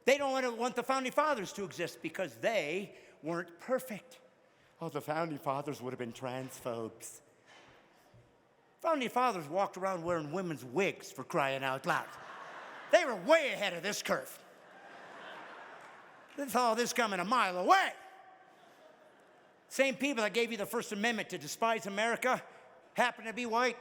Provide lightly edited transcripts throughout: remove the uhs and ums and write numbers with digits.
They don't want the Founding Fathers to exist because they weren't perfect. Oh, the Founding Fathers would have been transphobes. Founding Fathers walked around wearing women's wigs, for crying out loud. They were way ahead of this curve. They saw this coming a mile away. Same people that gave you the First Amendment to despise America happen to be white,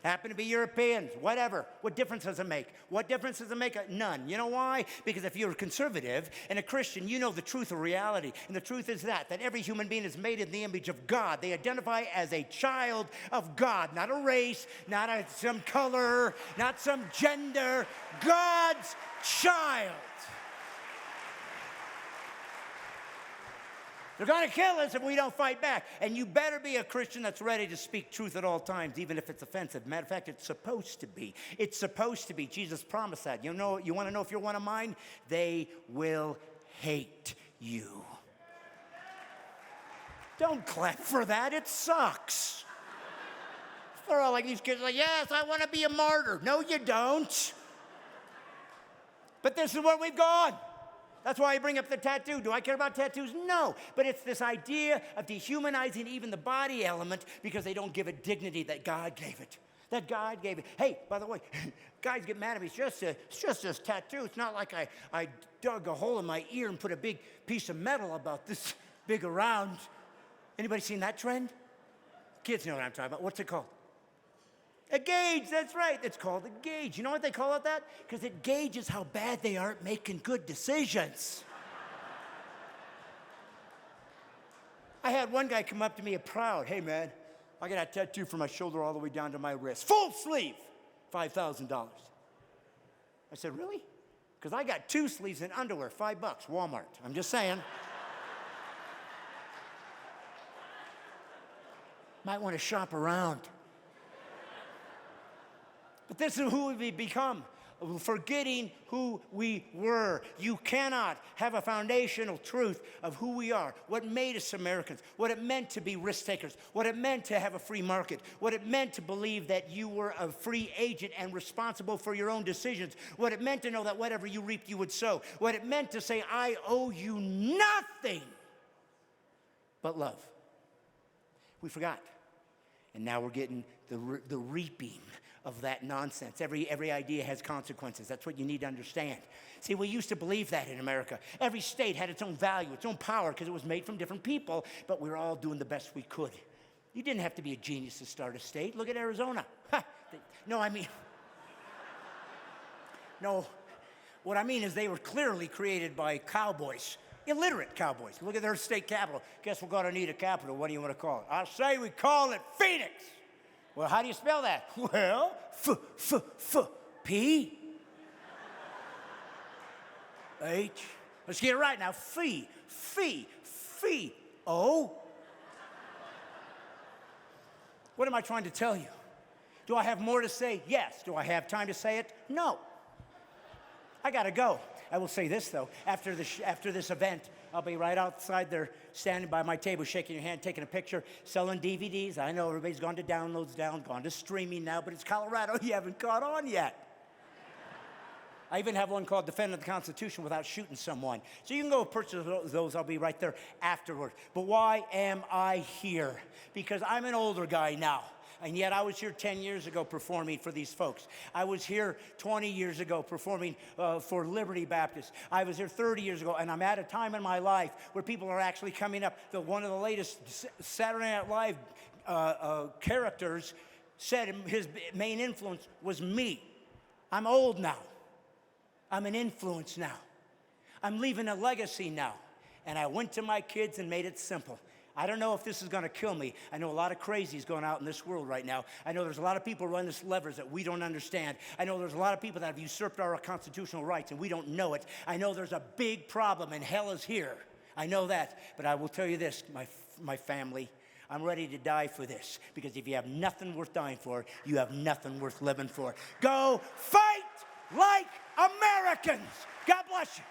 happen to be Europeans, whatever. What difference does it make? What difference does it make? None. You know why? Because if you're a conservative and a Christian, you know the truth of reality. And the truth is that every human being is made in the image of God. They identify as a child of God, not a race, not some color, not some gender. God's child. They're going to kill us if we don't fight back. And you better be a Christian that's ready to speak truth at all times, even if it's offensive. Matter of fact, it's supposed to be. It's supposed to be. Jesus promised that. You want to know if you're one of mine? They will hate you. Don't clap for that. It sucks. They're all like these kids, like, yes, I want to be a martyr. No, you don't. But this is where we've gone. That's why I bring up the tattoo. Do I care about tattoos? No. But it's this idea of dehumanizing even the body element because they don't give it dignity that God gave it. That God gave it. Hey, by the way, guys get mad at me. It's just this tattoo. It's not like I dug a hole in my ear and put a big piece of metal about this big around. Anybody seen that trend? Kids know what I'm talking about. What's it called? A gauge, that's right. It's called a gauge. You know what they call it that? Because it gauges how bad they are at making good decisions. I had one guy come up to me proud. Hey, man, I got a tattoo from my shoulder all the way down to my wrist. Full sleeve, $5,000. I said, really? Because I got 2 sleeves in underwear, $5, Walmart. I'm just saying. Might want to shop around. But this is who we become, forgetting who we were. You cannot have a foundational truth of who we are, what made us Americans, what it meant to be risk takers, what it meant to have a free market, what it meant to believe that you were a free agent and responsible for your own decisions, what it meant to know that whatever you reaped, you would sow, what it meant to say, I owe you nothing but love. We forgot. And now we're getting the reaping of that nonsense. Every idea has consequences. That's what you need to understand. See, we used to believe that in America. Every state had its own value, its own power, because it was made from different people, but we were all doing the best we could. You didn't have to be a genius to start a state. Look at Arizona. No, what I mean is they were clearly created by cowboys, illiterate cowboys. Look at their state capital. Guess we're going to need a capital. What do you want to call it? I say we call it Phoenix. Well, how do you spell that? Well, P H. Let's get it right now. Fee, O. What am I trying to tell you? Do I have more to say? Yes. Do I have time to say it? No. I got to go. I will say this, though. After this event, I'll be right outside there standing by my table, shaking your hand, taking a picture, selling DVDs. I know everybody's gone to downloads down, gone to streaming now, but it's Colorado. You haven't caught on yet. I even have one called Defending the Constitution Without Shooting Someone. So you can go purchase those. I'll be right there afterward. But why am I here? Because I'm an older guy now. And yet I was here 10 years ago performing for these folks. I was here 20 years ago performing for Liberty Baptist. I was here 30 years ago, and I'm at a time in my life where people are actually coming up. One of the latest Saturday Night Live characters said his main influence was me. I'm old now. I'm an influence now. I'm leaving a legacy now. And I went to my kids and made it simple. I don't know if this is going to kill me. I know a lot of crazies going out in this world right now. I know there's a lot of people running this levers that we don't understand. I know there's a lot of people that have usurped our constitutional rights and we don't know it. I know there's a big problem and hell is here. I know that. But I will tell you this, my family, I'm ready to die for this. Because if you have nothing worth dying for, you have nothing worth living for. Go fight like Americans. God bless you.